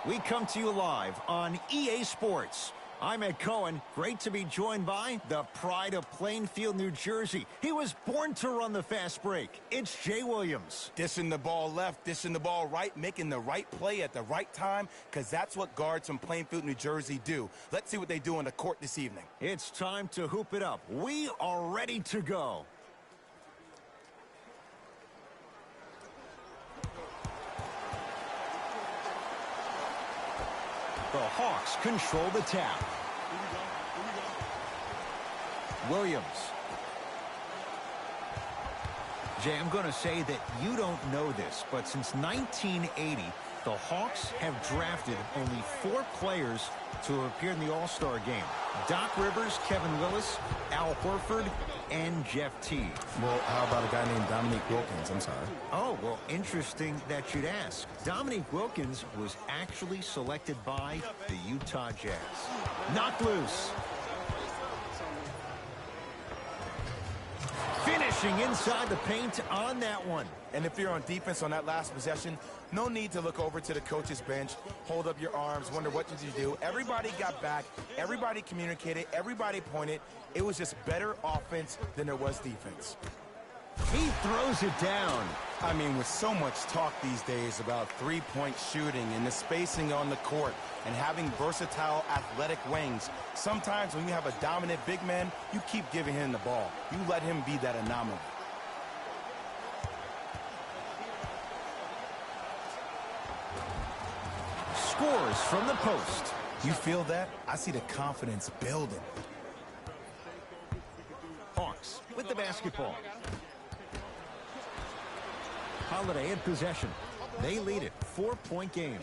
We come to you live on EA Sports. I'm Ed Cohen. Great to be joined by the pride of Plainfield, New Jersey. He was born to run the fast break. It's Jay Williams. Dishing the ball left, dishing the ball right, making the right play at the right time, because that's what guards from Plainfield, New Jersey do. Let's see what they do on the court this evening. It's time to hoop it up. We are ready to go. The Hawks control the tap. Williams. Jay, I'm going to say that you don't know this, but since 1980, the Hawks have drafted only 4 players to appear in the All-Star game. Doc Rivers, Kevin Willis, Al Horford, and Jeff Teague. Well, how about a guy named Dominique Wilkins? I'm sorry. Oh, well, interesting that you'd ask. Dominique Wilkins was actually selected by the Utah Jazz. Knocked loose. Finishing inside the paint on that one. And if you're on defense on that last possession, no need to look over to the coach's bench, hold up your arms, wonder what did you do. Everybody got back, everybody communicated, everybody pointed. It was just better offense than there was defense. He throws it down. I mean, with so much talk these days about three-point shooting and the spacing on the court and having versatile athletic wings, sometimes when you have a dominant big man, you keep giving him the ball. You let him be that anomaly. Scores from the post. You feel that? I see the confidence building. Hawks with the basketball. Holiday in possession. They lead it. 4-point game.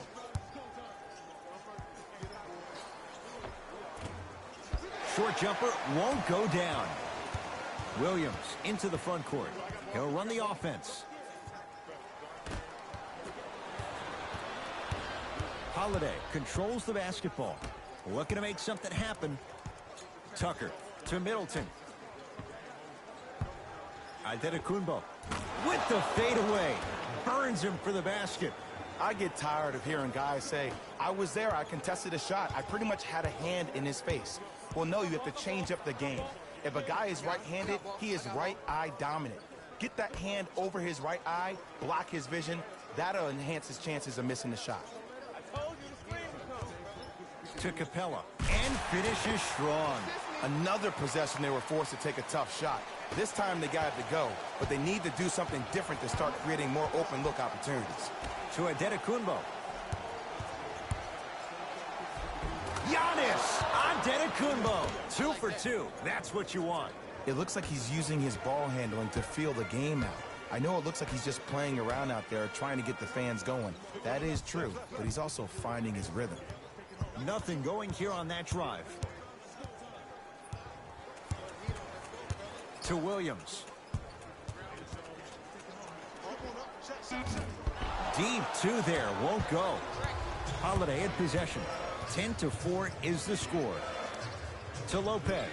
Short jumper won't go down. Williams into the front court. He'll run the offense. Holiday controls the basketball. Looking to make something happen. Tucker to Middleton. Antetokounmpo with the fadeaway. Burns him for the basket. I get tired of hearing guys say, I was there, I contested a shot, I pretty much had a hand in his face. Well, no, you have to change up the game. If a guy is right-handed, he is right eye dominant. Get that hand over his right eye, block his vision. That'll enhance his chances of missing the shot. To Capella and finishes strong. Another possession they were forced to take a tough shot. This time they got it to go, but they need to do something different to start creating more open look opportunities. To Antetokounmpo. Giannis! Antetokounmpo! 2 for 2. That's what you want. It looks like he's using his ball handling to feel the game out. I know it looks like he's just playing around out there trying to get the fans going. That is true, but he's also finding his rhythm. Nothing going here on that drive. To Williams. Deep 2 there, won't go. Holiday in possession. 10-4 is the score. To Lopez.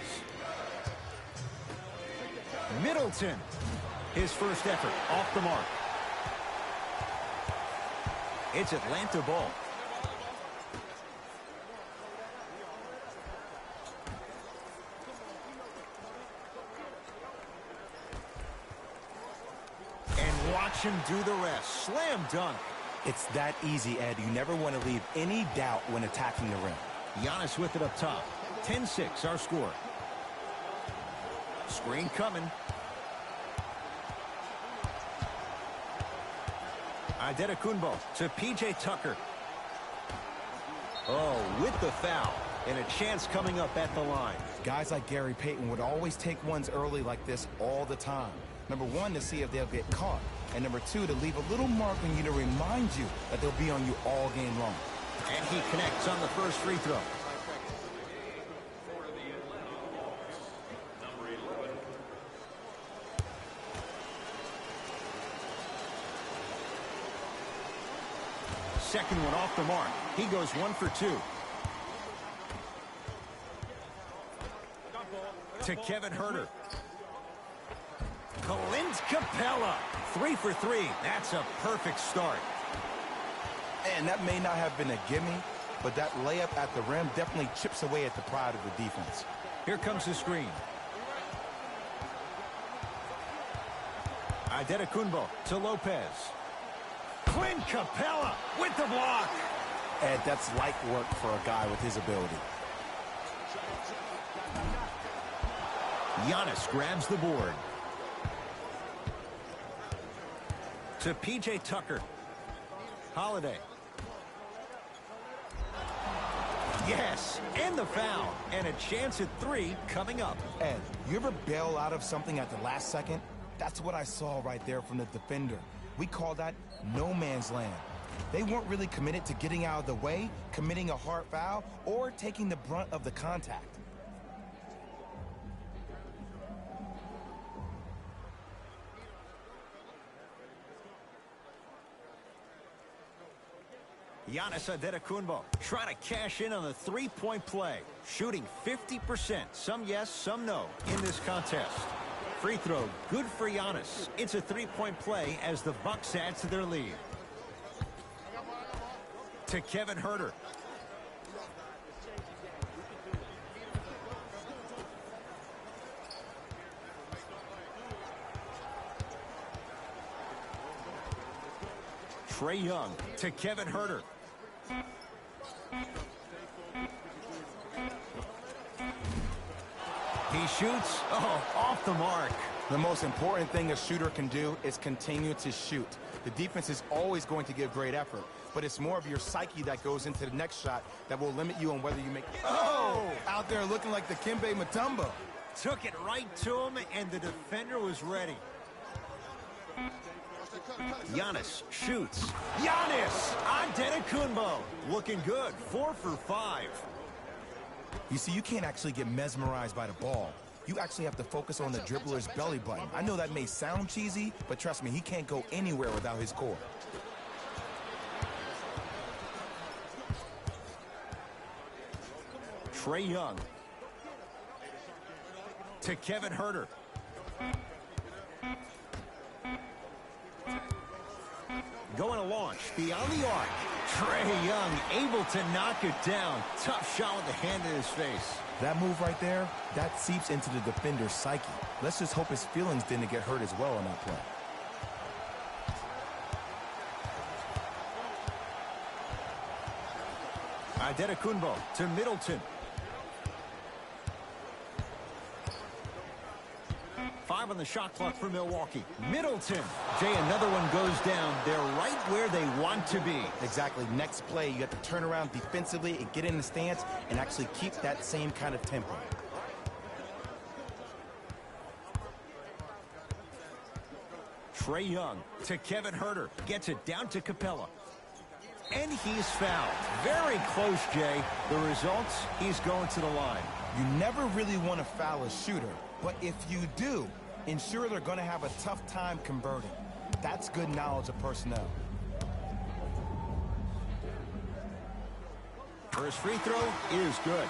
Middleton. His first effort off the mark. It's Atlanta ball. Watch him do the rest. Slam dunk. It's that easy, Ed. You never want to leave any doubt when attacking the rim. Giannis with it up top. 10-6 our score. Screen coming. Antetokounmpo to P.J. Tucker. Oh, with the foul. And a chance coming up at the line. Guys like Gary Payton would always take ones early like this all the time. Number 1, to see if they'll get caught. And number 2, to leave a little mark on you to remind you that they'll be on you all game long. And he connects on the first free throw. Second one off the mark. He goes 1 for 2. To Kevin Huerter. Clint Capella. 3 for 3. That's a perfect start. And that may not have been a gimme, but that layup at the rim definitely chips away at the pride of the defense. Here comes the screen. Antetokounmpo to Lopez. Clint Capella with the block. And that's light work for a guy with his ability. Giannis grabs the board. To P.J. Tucker. Holiday. Yes, and the foul. And a chance at 3 coming up. Ed, you ever bail out of something at the last second? That's what I saw right there from the defender. We call that no man's land. They weren't really committed to getting out of the way, committing a hard foul, or taking the brunt of the contact. Giannis Antetokounmpo trying to cash in on the three-point play. Shooting 50%. Some yes, some no in this contest. Free throw, good for Giannis. It's a three-point play as the Bucks add to their lead. To Kevin Huerter. Trae Young to Kevin Huerter. He shoots. Oh, off the mark. The most important thing a shooter can do is continue to shoot. The defense is always going to give great effort, but it's more of your psyche that goes into the next shot that will limit you on whether you make... Oh! Out there looking like the Kimbe Mutombo. Took it right to him, and the defender was ready. Giannis shoots. Giannis Antetokounmpo looking good. 4 for 5. You see, you can't actually get mesmerized by the ball. You actually have to focus on the dribbler's belly button. I know that may sound cheesy, but trust me, he can't go anywhere without his core. Trae Young to Kevin Huerter. Going to launch beyond the arc. Trae Young able to knock it down. Tough shot with the hand in his face. That move right there, that seeps into the defender's psyche. Let's just hope his feelings didn't get hurt as well on that play. Antetokounmpo to Middleton. 5 on the shot clock for Milwaukee. Middleton. Jay, another one goes down. They're right where they want to be. Exactly. Next play, you have to turn around defensively and get in the stance and actually keep that same kind of tempo. Trae Young to Kevin Huerter. Gets it down to Capella. And he's fouled. Very close, Jay. The results, he's going to the line. You never really want to foul a shooter, but if you do, ensure they're going to have a tough time converting. That's good knowledge of personnel. First free throw is good.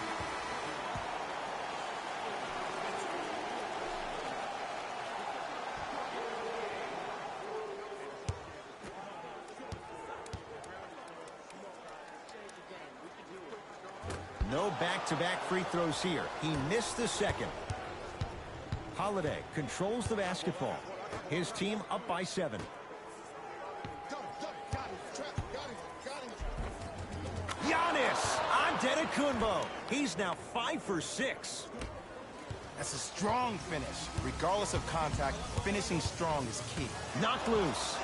No back-to-back free throws here. He missed the second. Holiday controls the basketball. His team up by 7. Giannis Antetokounmpo. He's now 5 for 6. That's a strong finish. Regardless of contact, finishing strong is key. Knocked loose.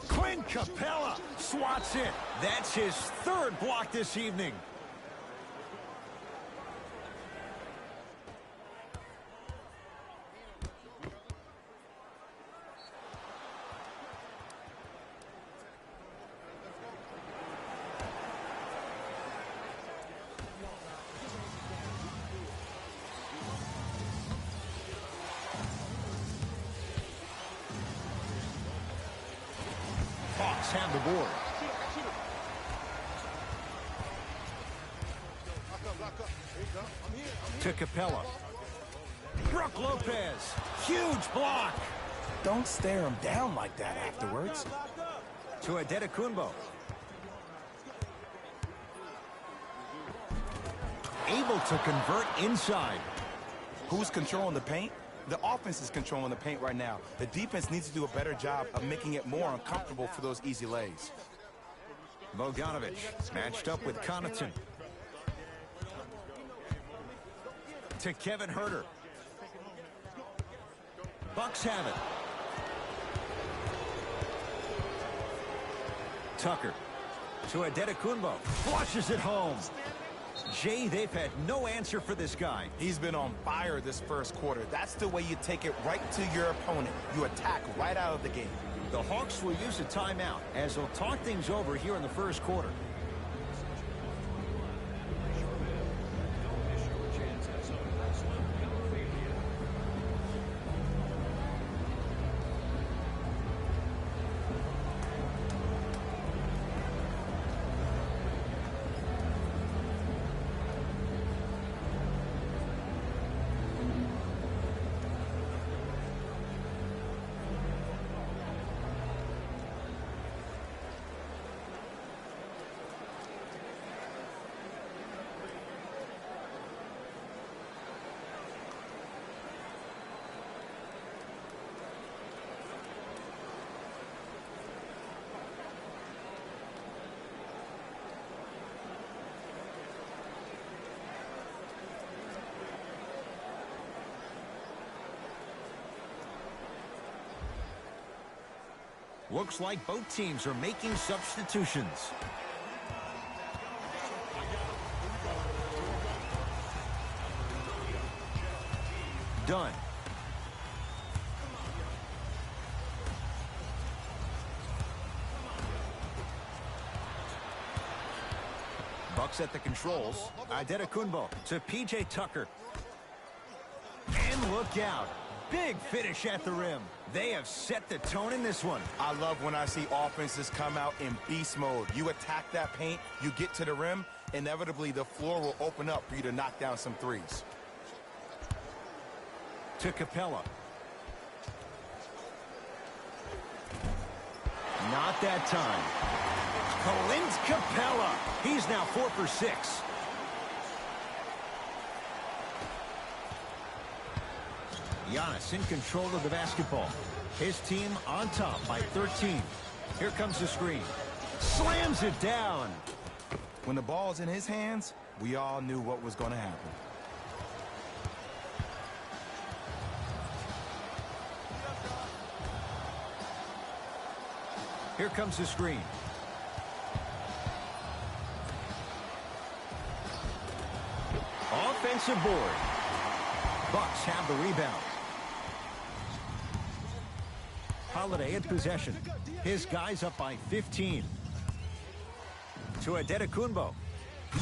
Clint Capella swats it. That's his 3rd block this evening. Hawks have the board. To Capella. Brook Lopez. Huge block. Don't stare him down like that afterwards. To Antetokounmpo. Able to convert inside. Who's controlling the paint? The offense is controlling the paint right now. The defense needs to do a better job of making it more uncomfortable for those easy lays. Bogdanovich matched up with Connaughton. To Kevin Huerter. Bucks have it. Tucker to Antetokounmpo. Flushes it home. Jay, they've had no answer for this guy. He's been on fire this first quarter. That's the way you take it right to your opponent. You attack right out of the game. The Hawks will use a timeout as they'll talk things over here in the first quarter. Looks like both teams are making substitutions. Done. Bucks at the controls. Antetokounmpo to P.J. Tucker. And look out. Big finish at the rim. They have set the tone in this one. I love when I see offenses come out in beast mode. You attack that paint, you get to the rim, inevitably the floor will open up for you to knock down some threes. To Capella. Not that time. Clint Capella. He's now 4 for 6. Giannis in control of the basketball. His team on top by 13. Here comes the screen. Slams it down. When the ball's in his hands, we all knew what was going to happen. Here comes the screen. Offensive board. Bucks have the rebound. Holiday in possession. His guys up by 15. To Antetokounmpo.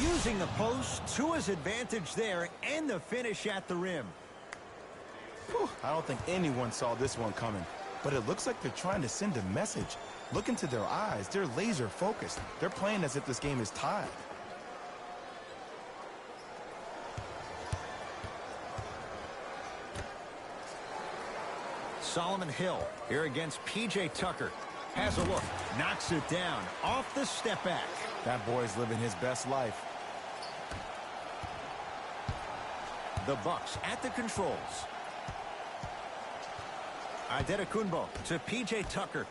Using the post to his advantage there and the finish at the rim. Whew, I don't think anyone saw this one coming, but it looks like they're trying to send a message. Look into their eyes. They're laser focused. They're playing as if this game is tied. Solomon Hill here against P.J. Tucker. Has a look. Knocks it down. Off the step back. That boy's living his best life. The Bucks at the controls. Antetokounmpo to P.J. Tucker.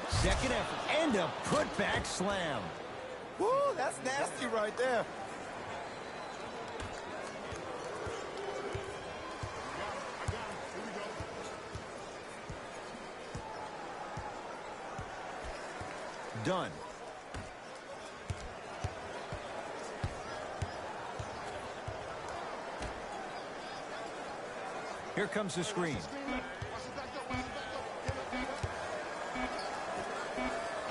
Second effort and a putback slam. Woo, that's nasty right there. Done. Here comes the screen.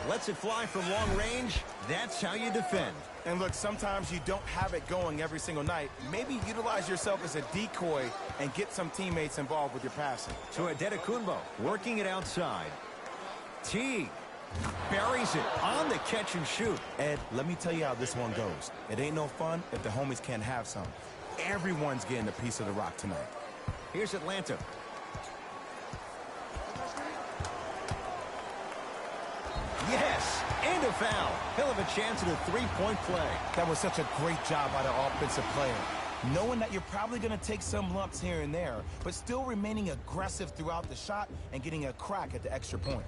Lets it fly from long range. That's how you defend. And look, sometimes you don't have it going every single night. Maybe utilize yourself as a decoy and get some teammates involved with your passing. To Antetokounmpo, working it outside. T. Buries it on the catch and shoot. Ed, let me tell you how this one goes. It ain't no fun if the homies can't have some. Everyone's getting a piece of the rock tonight. Here's Atlanta. Yes, and a foul. He'll have a chance at a three-point play. That was such a great job by the offensive player. Knowing that you're probably going to take some lumps here and there, but still remaining aggressive throughout the shot and getting a crack at the extra point.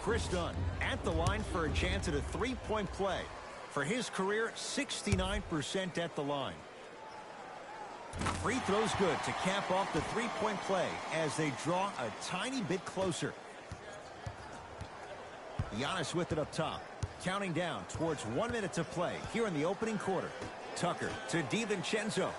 Chris Dunn at the line for a chance at a three-point play. For his career, 69% at the line. Free throw's good to cap off the three-point play as they draw a tiny bit closer. Giannis with it up top. Counting down towards 1 minute to play here in the opening quarter. Tucker to DiVincenzo.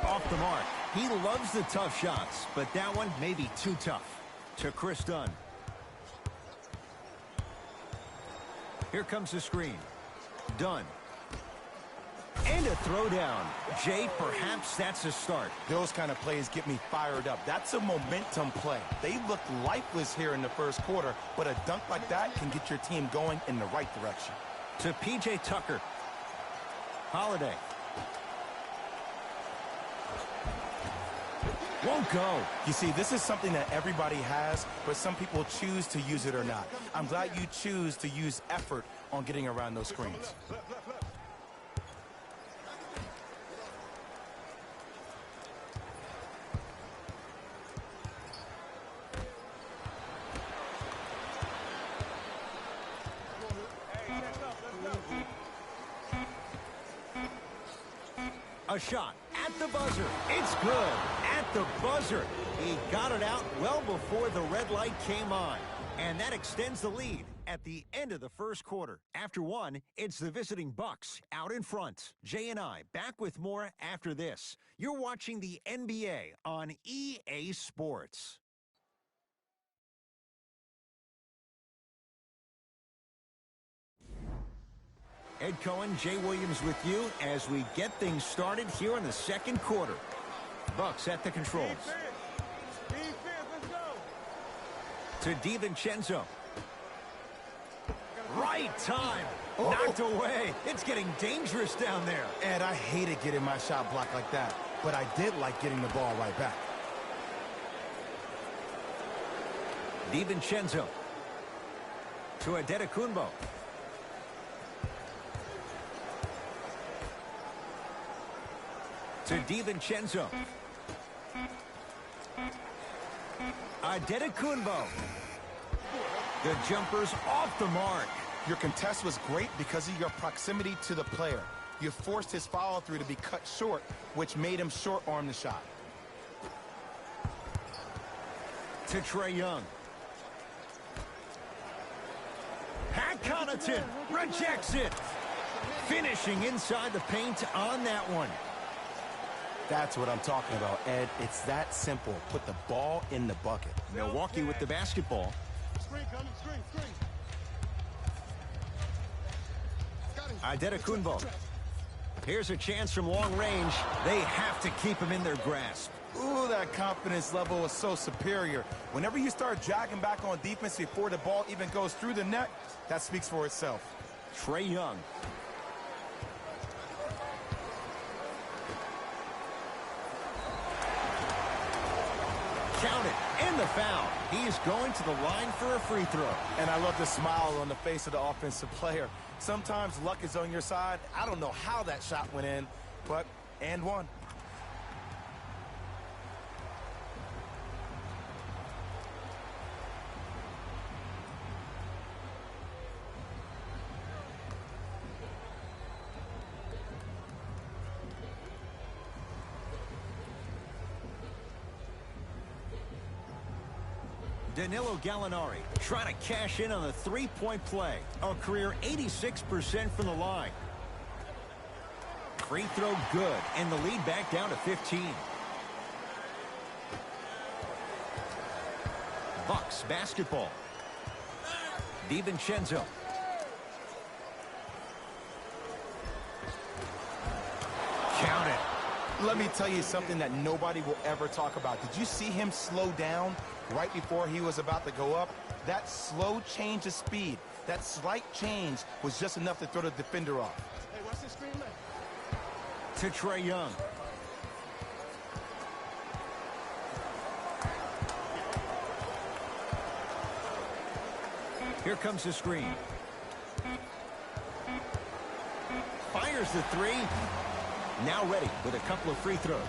Off the mark. He loves the tough shots, but that one may be too tough. To Chris Dunn. Here comes the screen. Dunn. And a throwdown. Jay, perhaps that's a start. Those kind of plays get me fired up. That's a momentum play. They look lifeless here in the first quarter, but a dunk like that can get your team going in the right direction. To P.J. Tucker. Holiday. Won't go. You see, this is something that everybody has, but some people choose to use it or not. I'm glad you choose to use effort on getting around those screens. A shot at the buzzer. It's good. At the buzzer. He got it out well before the red light came on. And that extends the lead at the end of the first quarter. After one, it's the visiting Bucks out in front. Jay and I back with more after this. You're watching the NBA on EA Sports. Ed Cohen, Jay Williams with you as we get things started here in the second quarter. Bucks at the controls. To DiVincenzo. Right time. Knocked away. It's getting dangerous down there. Ed, I hated getting my shot blocked like that, but I did like getting the ball right back. DiVincenzo. To Antetokounmpo. To DiVincenzo. Antetokounmpo. The jumper's off the mark. Your contest was great because of your proximity to the player. You forced his follow-through to be cut short, which made him short-arm the shot. To Trae Young. Pat Connaughton rejects it. Finishing inside the paint on that one. That's what I'm talking about, Ed. It's that simple. Put the ball in the bucket. Milwaukee with the basketball. Screen coming, screen. Antetokounmpo. Here's a chance from long range. They have to keep him in their grasp. Ooh, that confidence level is so superior. Whenever you start jogging back on defense before the ball even goes through the net, that speaks for itself. Trae Young. Count it. And the foul. He's going to the line for a free throw. And I love the smile on the face of the offensive player. Sometimes luck is on your side. I don't know how that shot went in, but and one. Danilo Gallinari trying to cash in on the three-point play. A career 86% from the line. Free throw good, and the lead back down to 15. Bucks basketball. DiVincenzo. Count it. Let me tell you something that nobody will ever talk about. Did you see him slow down right before he was about to go up? That slow change of speed, that slight change was just enough to throw the defender off. Hey, watch this screen left. To Trae Young. Here comes the screen. Fires the three. Now ready with a couple of free throws.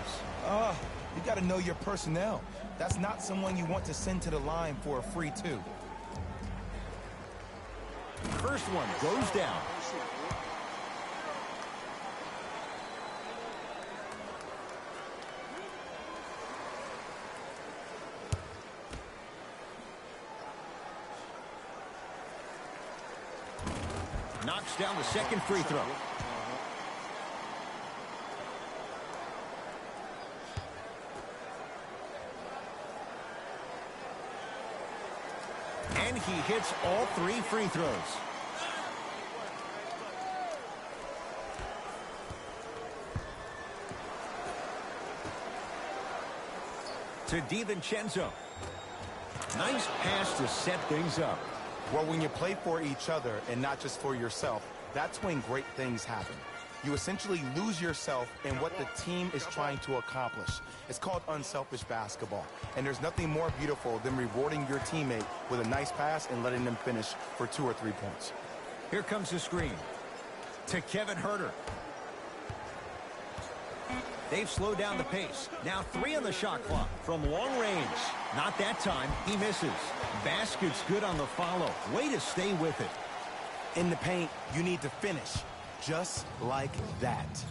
You got to know your personnel. That's not someone you want to send to the line for a free two. First one goes down. Knocks down the second free throw. And he hits all three free throws. To DiVincenzo. Nice pass to set things up. Well, when you play for each other and not just for yourself, that's when great things happen. You essentially lose yourself in what the team is trying to accomplish. It's called unselfish basketball. And there's nothing more beautiful than rewarding your teammate with a nice pass and letting them finish for 2 or 3 points. Here comes the screen. To Kevin Huerter. They've slowed down the pace. Now 3 on the shot clock from long range. Not that time. He misses. Basket's good on the follow. Way to stay with it. In the paint, you need to finish just like that.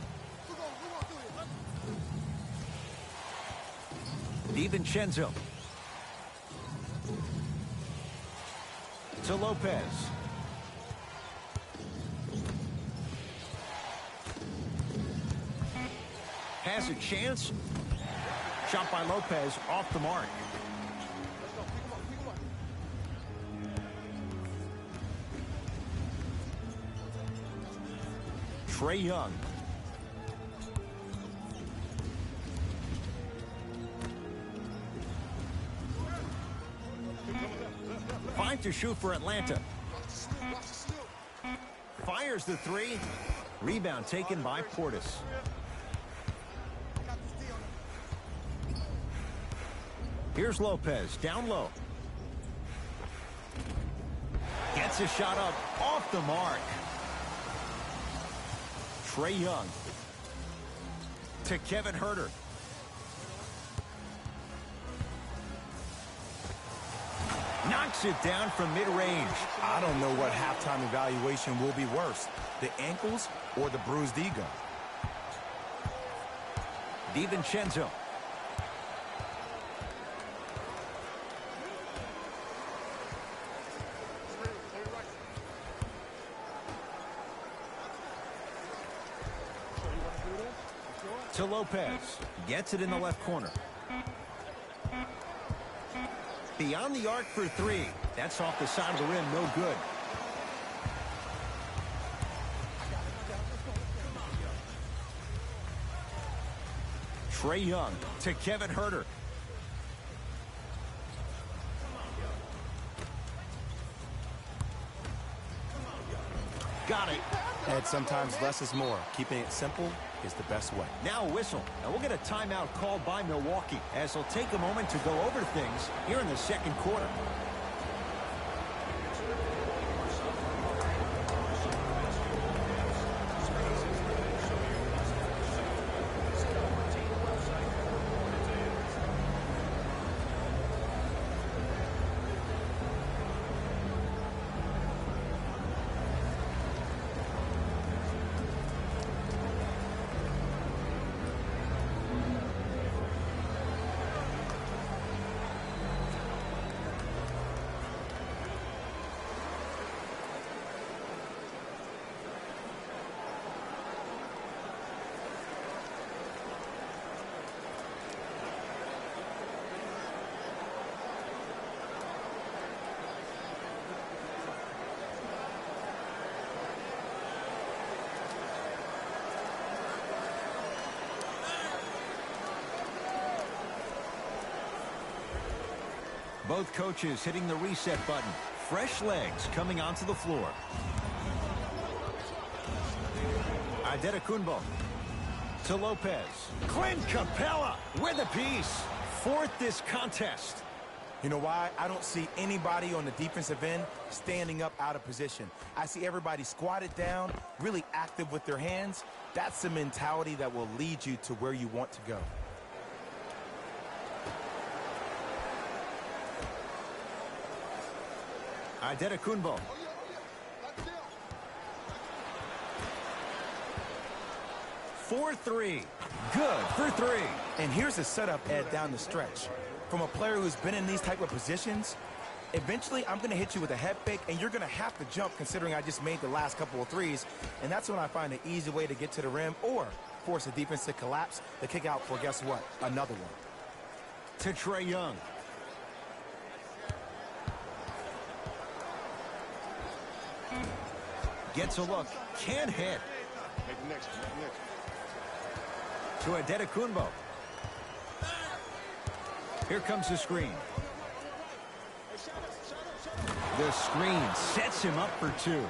DiVincenzo. To Lopez. Has a chance. Shot by Lopez off the mark. Trae Young. Five to shoot for Atlanta. Fires the three. Rebound taken by Portis. Here's Lopez, down low. Gets a shot up, off the mark. Trae Young. To Kevin Huerter. Knocks it down from mid-range. I don't know what halftime evaluation will be worse, the ankles or the bruised ego. DiVincenzo. To Lopez. Gets it in the left corner. Beyond the arc for three. That's off the side of the rim. No good. Trae Young to Kevin Huerter. Got it. And sometimes less is more. Keeping it simple is the best way. Now a whistle, and we'll get a timeout called by Milwaukee as they'll take a moment to go over things here in the second quarter. Both coaches hitting the reset button. Fresh legs coming onto the floor. Antetokounmpo to Lopez. Clint Capella with a piece. Fourth this contest. You know why? I don't see anybody on the defensive end standing up out of position. I see everybody squatted down, really active with their hands. That's the mentality that will lead you to where you want to go. Antetokounmpo. For three. Good for three. And here's the setup, Ed, down the stretch. From a player who's been in these type of positions, eventually I'm going to hit you with a head fake, and you're going to have to jump considering I just made the last couple of threes. And that's when I find an easy way to get to the rim or force the defense to collapse, the kick out for, guess what, another one. To Trae Young. Gets a look. Can't hit. Make the next one. Make the next To Antetokounmpo. Here comes the screen. The screen sets him up for two.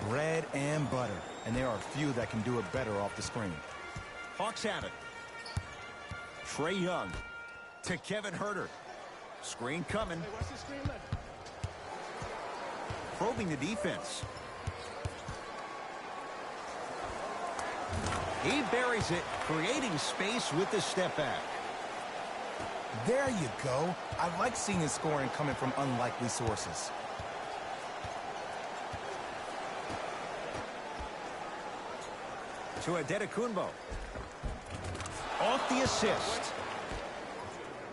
Bread and butter. And there are few that can do it better off the screen. Hawks have it. Trae Young to Kevin Huerter. Screen coming. Hey, watch the screen left. Probing the defense. He buries it, creating space with the step back. There you go. I like seeing his scoring coming from unlikely sources. To Antetokounmpo. Off the assist.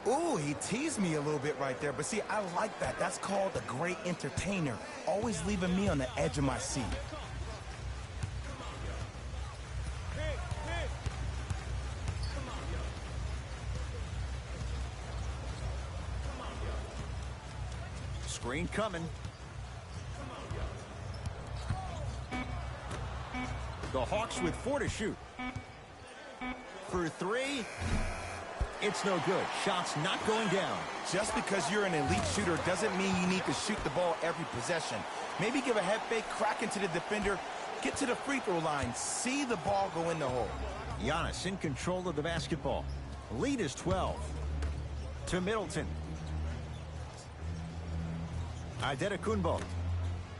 Ooh, he teased me a little bit right there. But see, I like that. That's called a great entertainer. Always leaving me on the edge of my seat. Screen coming. The Hawks with 4 to shoot. For three, it's no good. Shots not going down. Just because you're an elite shooter doesn't mean you need to shoot the ball every possession. Maybe give a head fake, crack into the defender, get to the free throw line, see the ball go in the hole. Giannis in control of the basketball. Lead is 12. To Middleton. Antetokounmpo.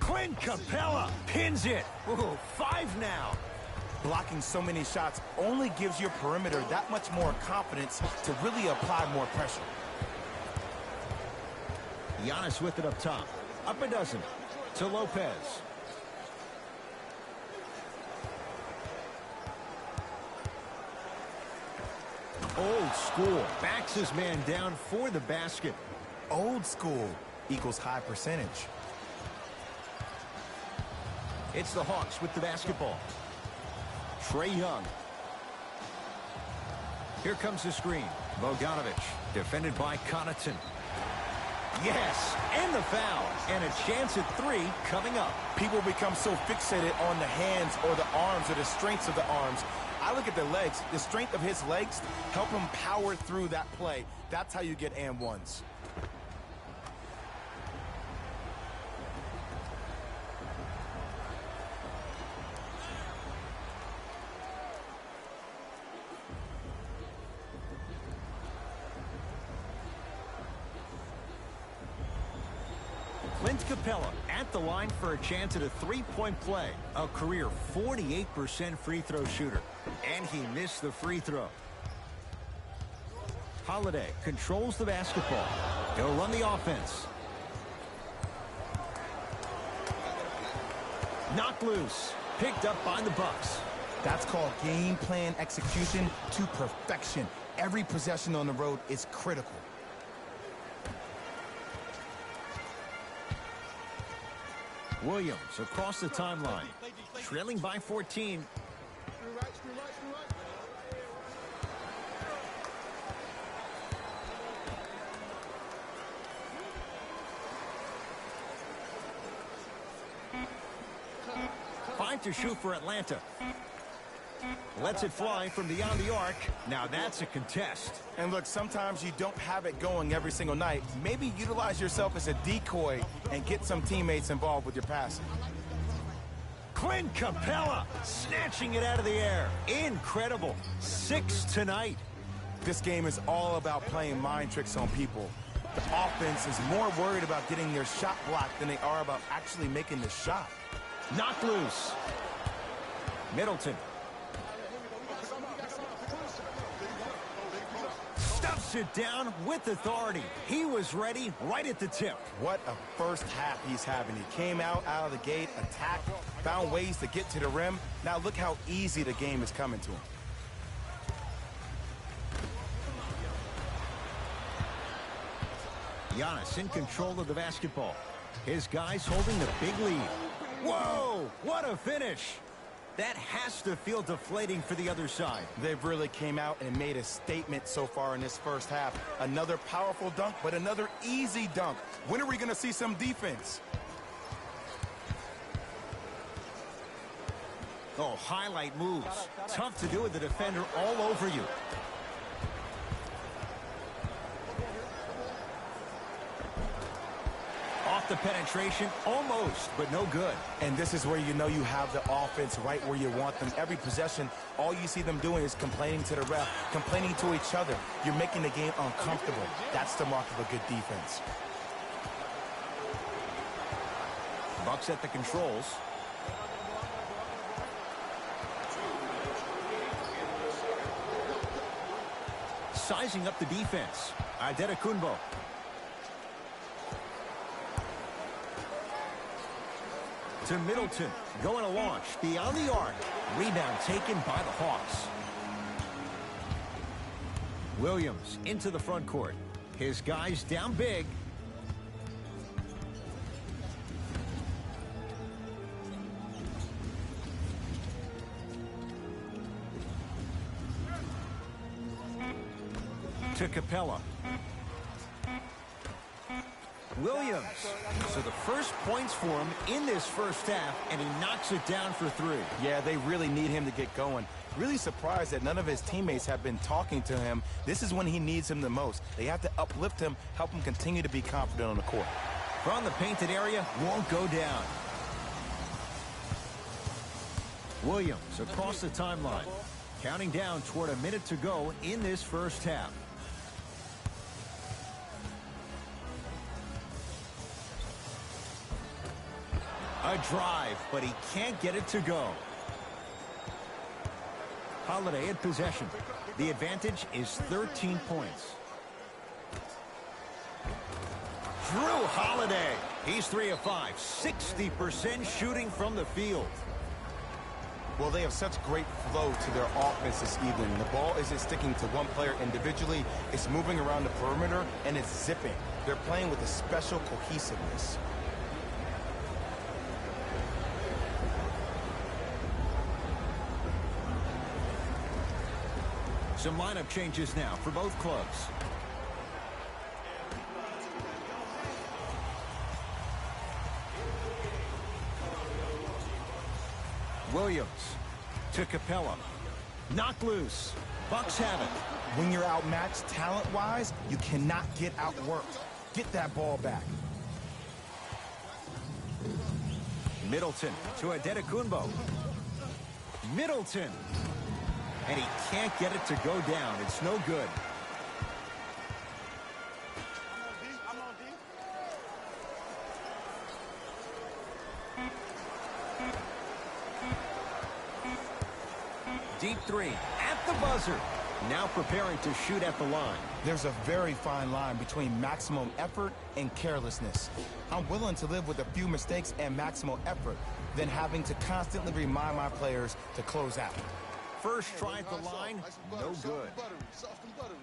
Clint Capella pins it. Ooh, 5 now. Blocking so many shots only gives your perimeter that much more confidence to really apply more pressure. Giannis with it up top. Up a dozen. To Lopez. Old school. Backs his man down for the basket. Old school equals high percentage. It's the Hawks with the basketball. Trae Young. Here comes the screen. Bogdanovich, defended by Connaughton. Yes, and the foul. And a chance at 3 coming up. People become so fixated on the hands or the arms or the strengths of the arms. I look at the legs. The strength of his legs help him power through that play. That's how you get and ones. Clint Capella at the line for a chance at a 3-point play. A career 48% free throw shooter. And he missed the free throw. Holiday controls the basketball. He'll run the offense. Knocked loose. Picked up by the Bucks. That's called game plan execution to perfection. Every possession on the road is critical. Williams across the timeline. Trailing by 14. Screen right, screen right, screen right. Five to shoot for Atlanta. Lets it fly from beyond the arc. Now that's a contest. And look, sometimes you don't have it going every single night. Maybe utilize yourself as a decoy and get some teammates involved with your passing. Clint Capella snatching it out of the air. Incredible. 6 tonight. This game is all about playing mind tricks on people. The offense is more worried about getting their shot blocked than they are about actually making the shot. Knocked loose. Middleton. Stuffs it down with authority. He was ready right at the tip. What a first half he's having. He came out of the gate, attacked, found ways to get to the rim. Now look how easy the game is coming to him. Giannis in control of the basketball. His guys holding the big lead. Whoa, what a finish. That has to feel deflating for the other side. They've really came out and made a statement so far in this first half. Another powerful dunk, but another easy dunk. When are we going to see some defense? Oh, highlight moves. Tough to do with the defender all over you. Off the penetration, almost, but no good. And this is where you know you have the offense right where you want them. Every possession, all you see them doing is complaining to the ref, complaining to each other. You're making the game uncomfortable. That's the mark of a good defense. Bucks at the controls. Sizing up the defense. Antetokounmpo. To Middleton, going to launch, beyond the arc. Rebound taken by the Hawks. Williams into the front court. His guys down big. To Capella. Williams. So the first points for him in this first half, and he knocks it down for 3. Yeah, they really need him to get going. Really surprised that none of his teammates have been talking to him. This is when he needs him the most. They have to uplift him, help him continue to be confident on the court. From the painted area, won't go down. Williams across the timeline. Counting down toward a minute to go in this first half. A drive, but he can't get it to go. Holiday at possession. The advantage is 13 points. Drew Holiday. He's 3 of 5. 60% shooting from the field. Well, they have such great flow to their offense this evening. The ball isn't sticking to one player individually. It's moving around the perimeter, and it's zipping. They're playing with a special cohesiveness. Some lineup changes now for both clubs. Williams to Capella. Knocked loose. Bucks have it. When you're outmatched talent-wise, you cannot get outworked. Get that ball back. Middleton to Antetokounmpo. Middleton. And he can't get it to go down. It's no good. Deep 3 at the buzzer. Now preparing to shoot at the line. There's a very fine line between maximum effort and carelessness. I'm willing to live with a few mistakes and maximum effort than having to constantly remind my players to close out. First try at the line, no good. Soft and buttery.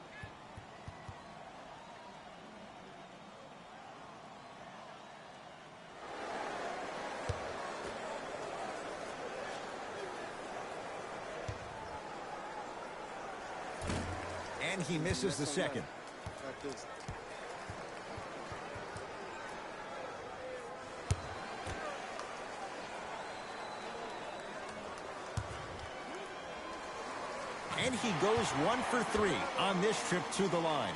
And he misses the second. Like this. he goes 1 for 3 on this trip to the line.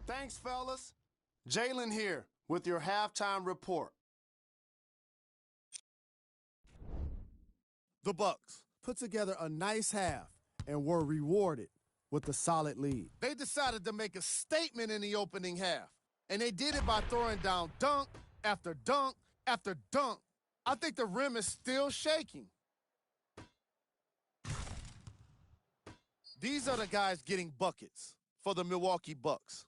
Thanks, fellas. Jalen here with your halftime report. The Bucks put together a nice half and were rewarded with a solid lead. They decided to make a statement in the opening half, and they did it by throwing down dunk after dunk after dunk. I think the rim is still shaking. These are the guys getting buckets for the Milwaukee Bucks.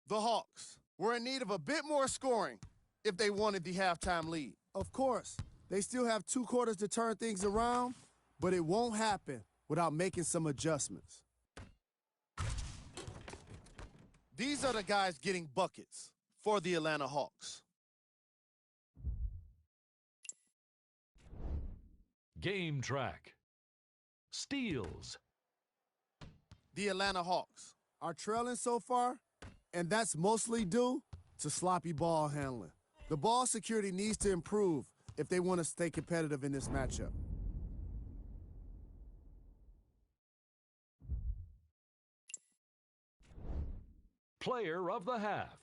The Hawks were in need of a bit more scoring if they wanted the halftime lead. Of course, they still have 2 quarters to turn things around, but it won't happen without making some adjustments. These are the guys getting buckets for the Atlanta Hawks. Game track. Steals. The Atlanta Hawks are trailing so far, and that's mostly due to sloppy ball handling. The ball security needs to improve if they want to stay competitive in this matchup. Player of the half.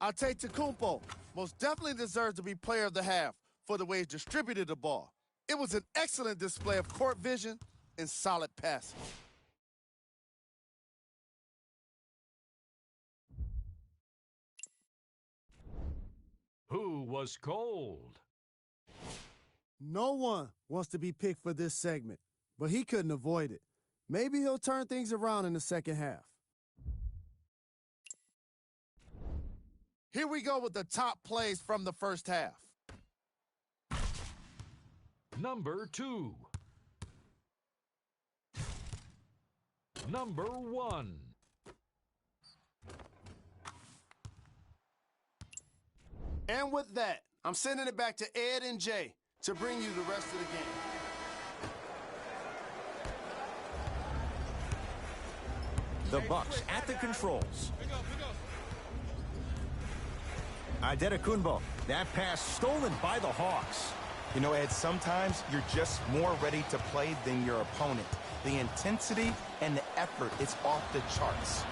Antetokounmpo most definitely deserves to be player of the half for the way he distributed the ball. It was an excellent display of court vision and solid passing. Who was cold? No one wants to be picked for this segment, but he couldn't avoid it. Maybe he'll turn things around in the second half. Here we go with the top plays from the first half. Number 2. Number 1. And with that, I'm sending it back to Ed and Jay to bring you the rest of the game. The Bucks at the controls. Antetokounmpo, that pass stolen by the Hawks. You know, Ed, sometimes you're just more ready to play than your opponent. The intensity and the effort is off the charts.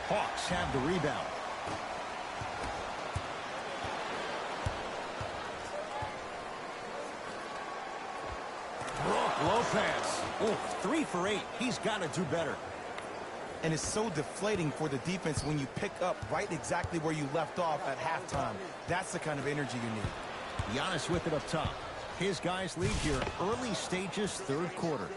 Hawks have the rebound. Brook Lopez. Oh, 3 for 8. He's got to do better. And it's so deflating for the defense when you pick up right exactly where you left off at halftime. That's the kind of energy you need. Giannis with it up top. His guys lead here early stages, third quarter.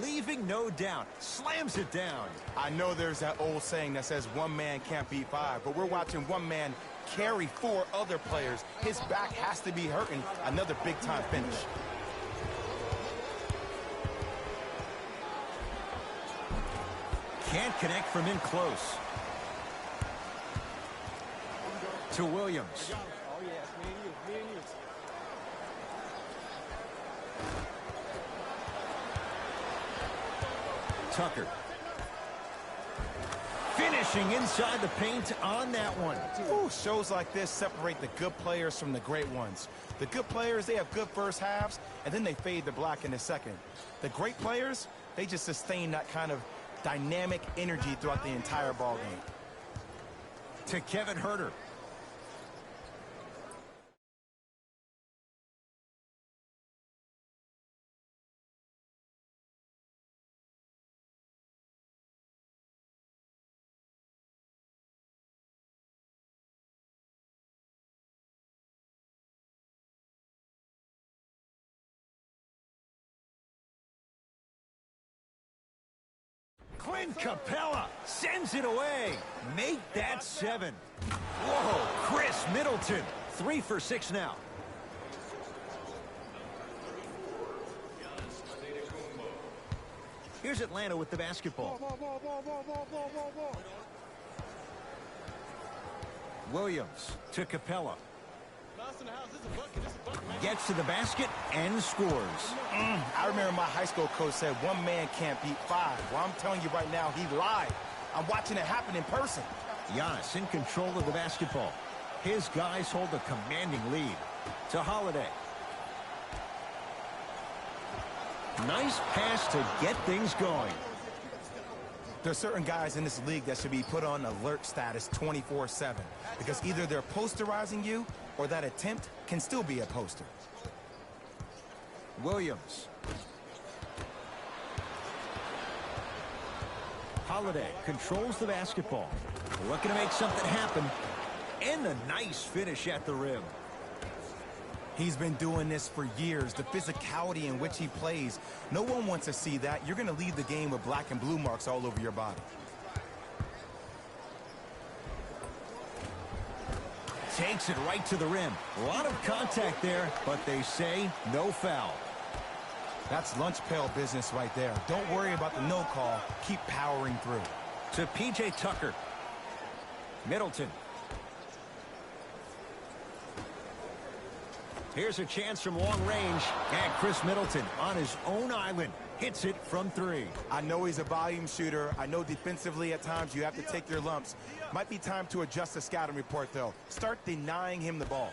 Leaving no doubt. Slams it down. I know there's that old saying that says one man can't beat 5, but we're watching one man carry 4 other players. His back has to be hurting. Another big-time finish. Can't connect from in close. To Williams. Tucker. Finishing inside the paint on that one. Ooh, shows like this separate the good players from the great ones. The good players, they have good first halves, and then they fade to black in the second. The great players, they just sustain that kind of dynamic energy throughout the entire ball game. To Kevin Huerter. Clint Capella sends it away. Make that 7. Whoa, Chris Middleton. 3 for 6 now. Here's Atlanta with the basketball. Williams to Capella. Gets to the basket and scores. I remember my high school coach said 1 man can't beat 5. Well, I'm telling you right now, he lied. I'm watching it happen in person. Giannis in control of the basketball. His guys hold a commanding lead. To Holiday. Nice pass to get things going. There's certain guys in this league that should be put on alert status 24/7 because either they're posterizing you or that attempt can still be a poster. Williams. Holiday controls the basketball. Looking to make something happen. And a nice finish at the rim. He's been doing this for years. The physicality in which he plays. No one wants to see that. You're going to leave the game with black and blue marks all over your body. Takes it right to the rim. A lot of contact there, but they say no foul. That's lunch pail business right there. Don't worry about the no call. Keep powering through. To P.J. Tucker. Middleton. Here's a chance from long range. And Chris Middleton on his own island hits it from 3. I know he's a volume shooter. I know defensively at times you have to take your lumps. Might be time to adjust the scouting report, though. Start denying him the ball.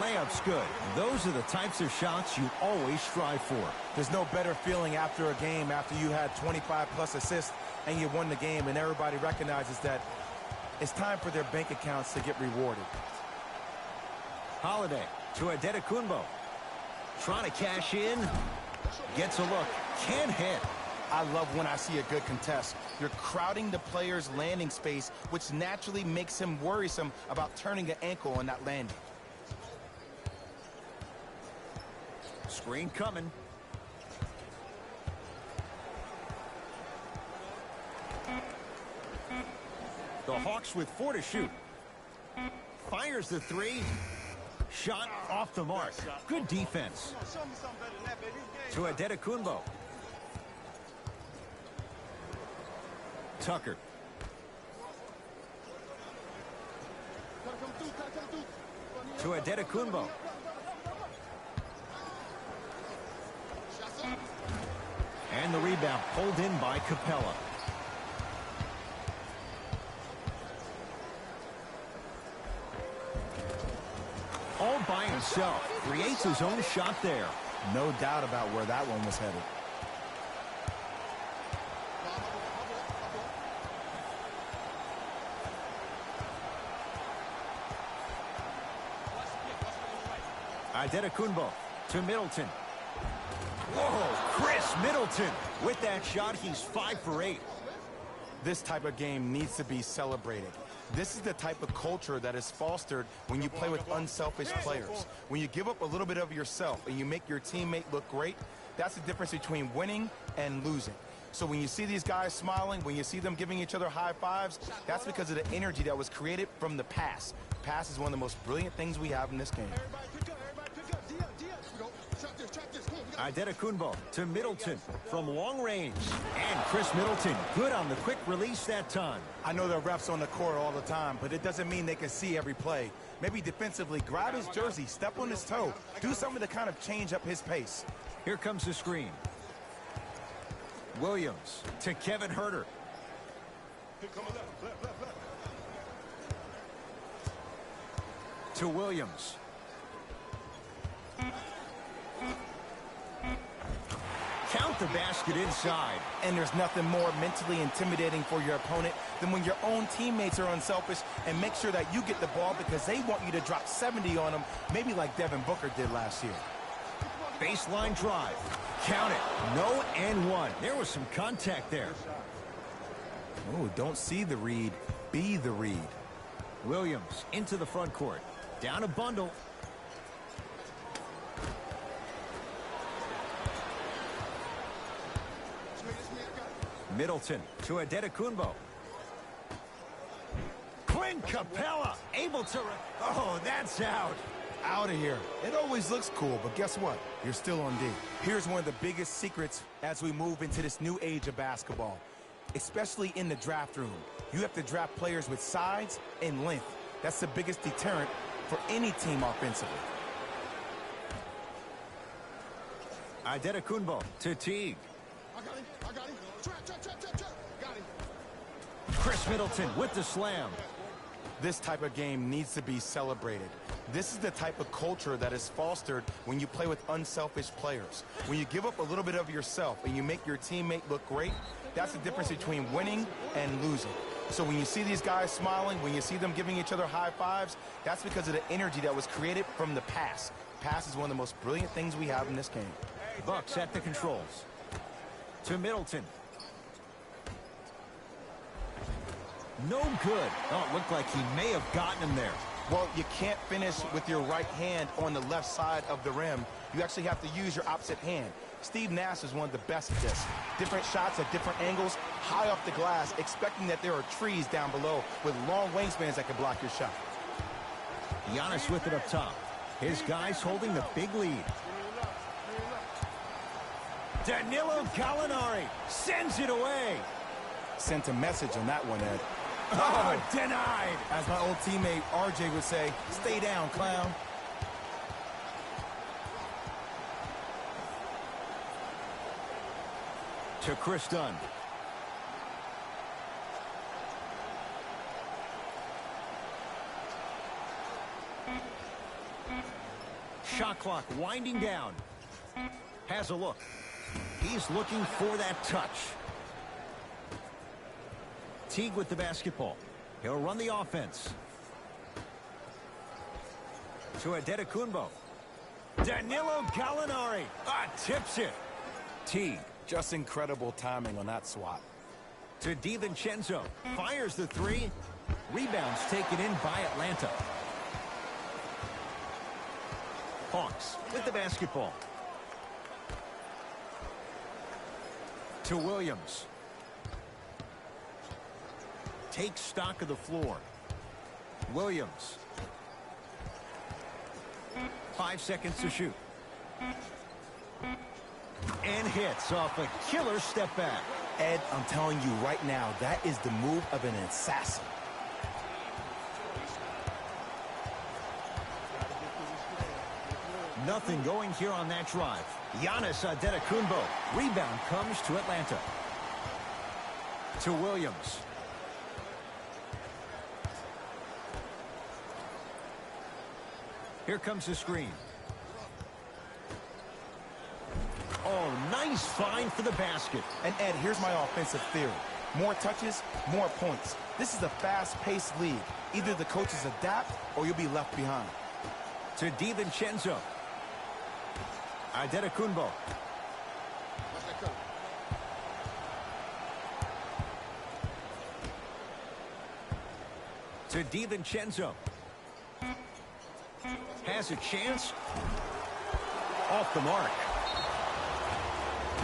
Layup's good. Those are the types of shots you always strive for. There's no better feeling after a game after you had 25-plus assists and you won the game and everybody recognizes that it's time for their bank accounts to get rewarded. Holiday to Antetokounmpo. Trying to cash in. Gets a look. Can't hit. I love when I see a good contest. You're crowding the player's landing space, which naturally makes him worrisome about turning the ankle on that landing. Screen coming. The Hawks with 4 to shoot. Fires the 3. Shot off the mark. Good defense. To Antetokounmpo. Tucker. To Antetokounmpo. And the rebound pulled in by Capella. All by himself. Creates his own shot there. No doubt about where that one was headed. Antetokounmpo to Middleton. Whoa, Chris Middleton. With that shot, he's 5 for 8. This type of game needs to be celebrated. This is the type of culture that is fostered when you play with unselfish players. When you give up a little bit of yourself and you make your teammate look great, that's the difference between winning and losing. So when you see these guys smiling, when you see them giving each other high fives, that's because of the energy that was created from the pass. Pass is one of the most brilliant things we have in this game. Antetokounmpo to Middleton from long range. And Chris Middleton good on the quick release that time. I know there are refs on the court all the time, but it doesn't mean they can see every play. Maybe defensively, grab his jersey, step on his toe, do something to kind of change up his pace. Here comes the screen. Williams to Kevin Huerter. To Williams. Count the basket inside. And there's nothing more mentally intimidating for your opponent than when your own teammates are unselfish and make sure that you get the ball because they want you to drop 70 on them, maybe like Devin Booker did last year. Baseline drive. Count it. No and 1. There was some contact there. Oh, don't see the read. Be the read. Williams into the front court. Down a bundle. Middleton to Antetokounmpo. Clint Capella able to... Oh, that's out. Out of here. It always looks cool, but guess what? You're still on D. Here's one of the biggest secrets as we move into this new age of basketball, especially in the draft room. You have to draft players with size and length. That's the biggest deterrent for any team offensively. Antetokounmpo to Teague. I got him. Trap. Got him. Chris Middleton with the slam. This type of game needs to be celebrated. This is the type of culture that is fostered when you play with unselfish players. When you give up a little bit of yourself and you make your teammate look great, that's the difference between winning and losing. So when you see these guys smiling, when you see them giving each other high fives, that's because of the energy that was created from the pass. Pass is one of the most brilliant things we have in this game. Bucks at the controls. To Middleton. No good. Oh, it looked like he may have gotten him there. Well, you can't finish with your right hand on the left side of the rim. You actually have to use your opposite hand. Steve Nash is one of the best at this. Different shots at different angles, high off the glass, expecting that there are trees down below with long wingspans that can block your shot. Giannis with it up top. His guys holding the big lead. Danilo Gallinari sends it away. Sent a message on that one, Ed. Oh, denied. As my old teammate RJ would say, stay down, clown. To Chris Dunn. Shot clock winding down. Has a look. He's looking for that touch. Teague with the basketball. He'll run the offense. To Antetokounmpo. Danilo Gallinari. Tips it. Teague. Just incredible timing on that swat. To DiVincenzo. Fires the three. Rebounds taken in by Atlanta. Hawks with the basketball. To Williams. Takes stock of the floor. Williams. 5 seconds to shoot. And hits off a killer step back. Ed, I'm telling you right now, that is the move of an assassin. Nothing going here on that drive. Giannis Antetokounmpo. Rebound comes to Atlanta. To Williams. Here comes the screen. Oh, nice find for the basket. And Ed, here's my offensive theory. More touches, more points. This is a fast-paced league. Either the coaches adapt or you'll be left behind. To DiVincenzo. Antetokounmpo. Watch that cut. To DiVincenzo. Has a chance. Off the mark.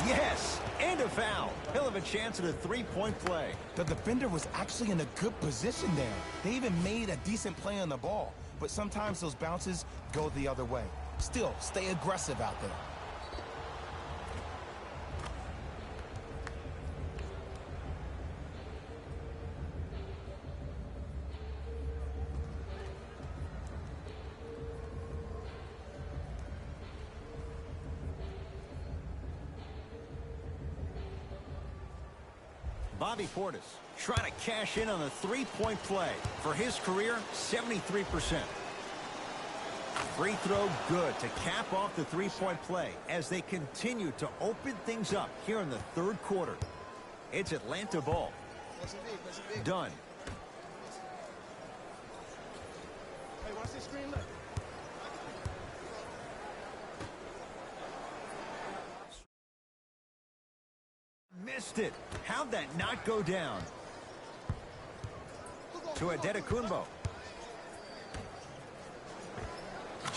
Yes, and a foul. He'll have a chance at a three-point play. The defender was actually in a good position there. They even made a decent play on the ball. But sometimes those bounces go the other way. Still, stay aggressive out there. Bobby Portis trying to cash in on a three-point play. For his career, 73%. Free throw good to cap off the three-point play as they continue to open things up here in the third quarter. It's Atlanta ball. Done. Hey, watch this screen left. Missed it. How'd that not go down? To Antetokounmpo.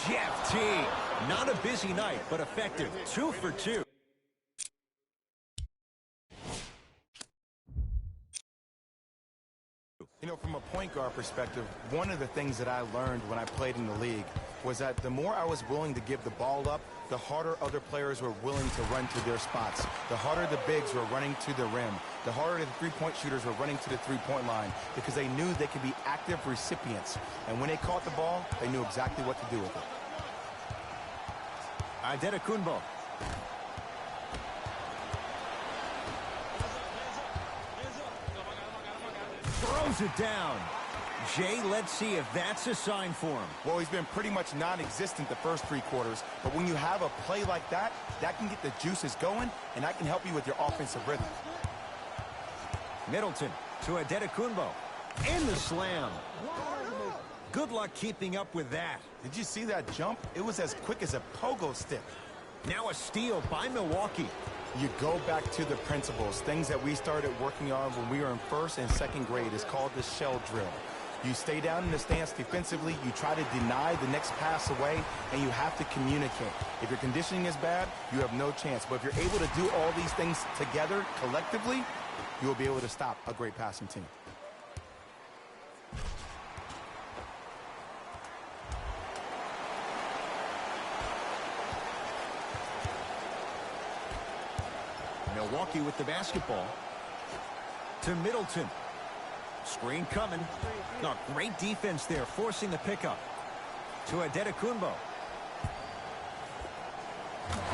Jeff T. Not a busy night, but effective. 2 for 2. point guard perspective, one of the things that I learned when I played in the league was that the more I was willing to give the ball up, the harder other players were willing to run to their spots. The harder the bigs were running to the rim. The harder the three-point shooters were running to the three-point line because they knew they could be active recipients. And when they caught the ball, they knew exactly what to do with it. Antetokounmpo. Throws it down. Jay, let's see if that's a sign for him. Well, he's been pretty much non-existent the first 3 quarters, but when you have a play like that, that can get the juices going, and that can help you with your offensive rhythm. Middleton to Antetokounmpo. In the slam. Good luck keeping up with that. Did you see that jump? It was as quick as a pogo stick. Now a steal by Milwaukee. You go back to the principles, things that we started working on when we were in 1st and 2nd grade. Is called the shell drill. You stay down in the stance defensively, you try to deny the next pass away, and you have to communicate. If your conditioning is bad, you have no chance. But if you're able to do all these things together, collectively, you will be able to stop a great passing team. Milwaukee with the basketball. To Middleton. Screen coming. Oh, great defense there, forcing the pickup. To Antetokounmpo.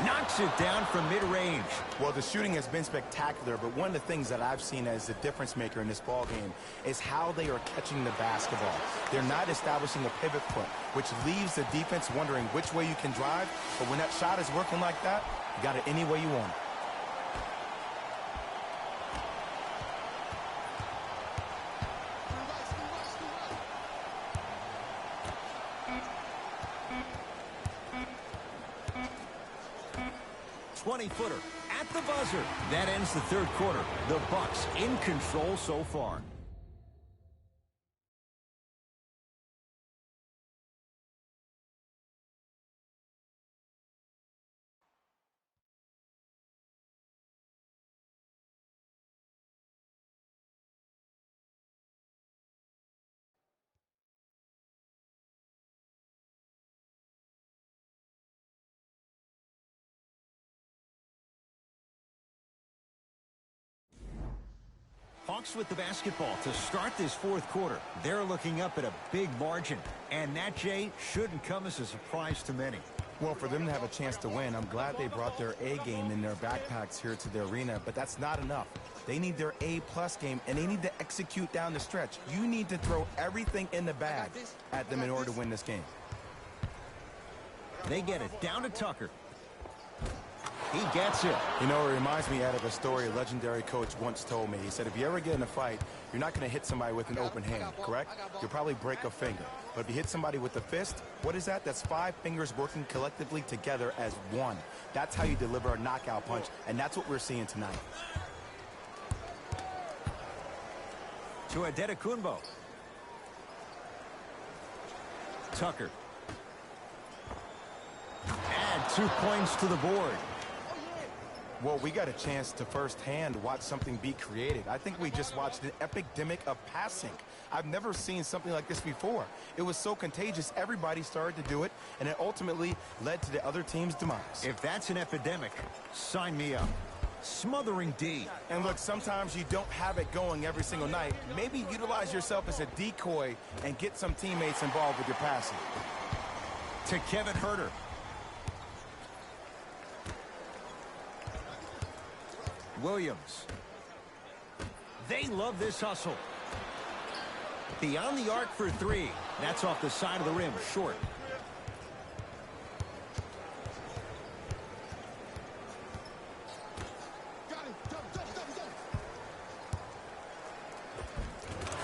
Knocks it down from mid-range. Well, the shooting has been spectacular, but one of the things that I've seen as the difference maker in this ball game is how they are catching the basketball. They're not establishing a pivot foot, which leaves the defense wondering which way you can drive. But when that shot is working like that, you got it any way you want it. Footer at the buzzer. That ends the 3rd quarter. The Bucks in control so far. Hawks with the basketball to start this 4th quarter. They're looking up at a big margin. And that, Jay, shouldn't come as a surprise to many. Well, for them to have a chance to win, I'm glad they brought their A game in their backpacks here to the arena, but that's not enough. They need their A-plus game, and they need to execute down the stretch. You need to throw everything in the bag at them in order to win this game. They get it down to Tucker. He gets it. You know, it reminds me out of a story a legendary coach once told me. He said, if you ever get in a fight, you're not going to hit somebody with an open hand, correct? You'll probably break a finger. But if you hit somebody with a fist, what is that? That's 5 fingers working collectively together as one. That's how you deliver a knockout punch, and that's what we're seeing tonight. To Antetokounmpo. Tucker. Add 2 points to the board. Well, we got a chance to firsthand watch something be created. I think we just watched an epidemic of passing. I've never seen something like this before. It was so contagious, everybody started to do it, and it ultimately led to the other team's demise. If that's an epidemic, sign me up. Smothering D. And look, sometimes you don't have it going every single night. Maybe utilize yourself as a decoy and get some teammates involved with your passing. To Kevin Huerter. Williams. They love this hustle. Beyond the arc for 3. That's off the side of the rim, short.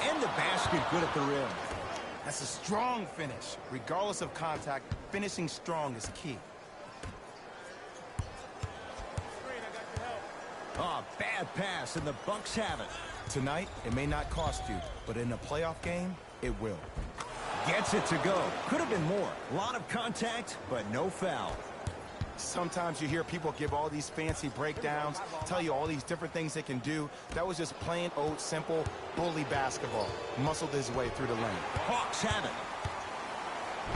And the basket good at the rim. That's a strong finish. Regardless of contact, finishing strong is key. Oh, bad pass, and the Bucks have it. Tonight, it may not cost you, but in a playoff game, it will. Gets it to go. Could have been more. A lot of contact, but no foul. Sometimes you hear people give all these fancy breakdowns, tell you all these different things they can do. That was just plain old simple bully basketball. Muscled his way through the lane. Hawks have it.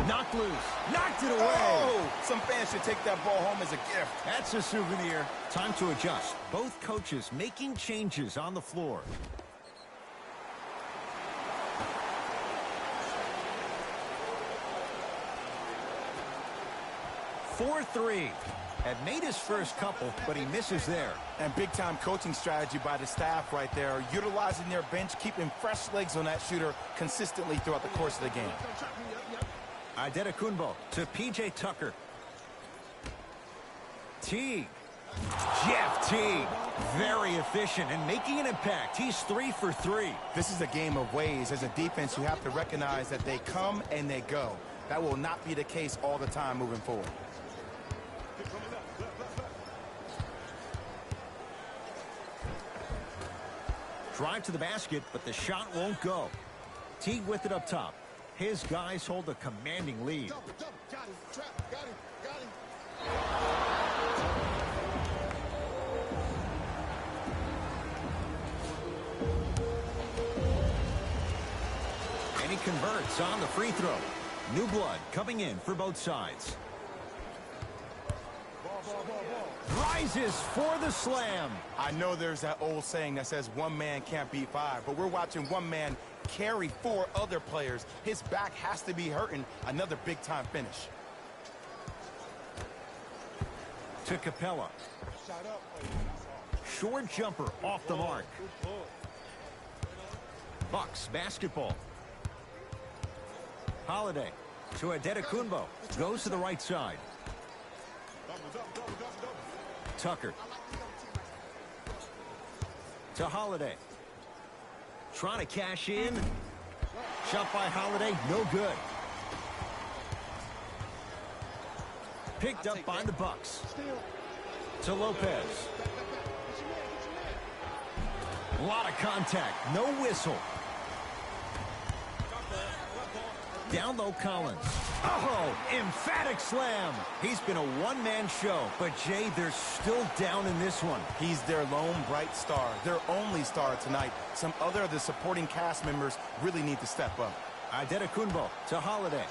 Knocked loose. Knocked it away. Oh, some fans should take that ball home as a gift. That's a souvenir. Time to adjust. Both coaches making changes on the floor. 4-3. Had made his first couple, but he misses there. And big-time coaching strategy by the staff right there, utilizing their bench, keeping fresh legs on that shooter consistently throughout the course of the game. Antetokounmpo to P.J. Tucker. Teague. Jeff Teague. Very efficient and making an impact. He's 3 for 3. This is a game of ways. As a defense, you have to recognize that they come and they go. That will not be the case all the time moving forward. Drive to the basket, but the shot won't go. Teague with it up top. His guys hold a commanding lead. Double. Got him. Trap. Got him. And he converts on the free throw. New blood coming in for both sides. Rises for the slam. I know there's that old saying that says one man can't beat five, but we're watching one man carry 4 other players. His back has to be hurting. Another big-time finish. To Capella. Short jumper off the mark. Bucks basketball. Holiday to Antetokounmpo. Goes to the right side. Tucker. To Holiday. Trying to cash in. Shot by Holiday. No good. Picked up by the Bucks. To Lopez. A lot of contact. No whistle. Down low, Collins. Oh, emphatic slam. He's been a one-man show, but Jay, they're still down in this one. He's their lone bright star, their only star tonight. Some other of the supporting cast members really need to step up. Antetokounmpo to Holiday.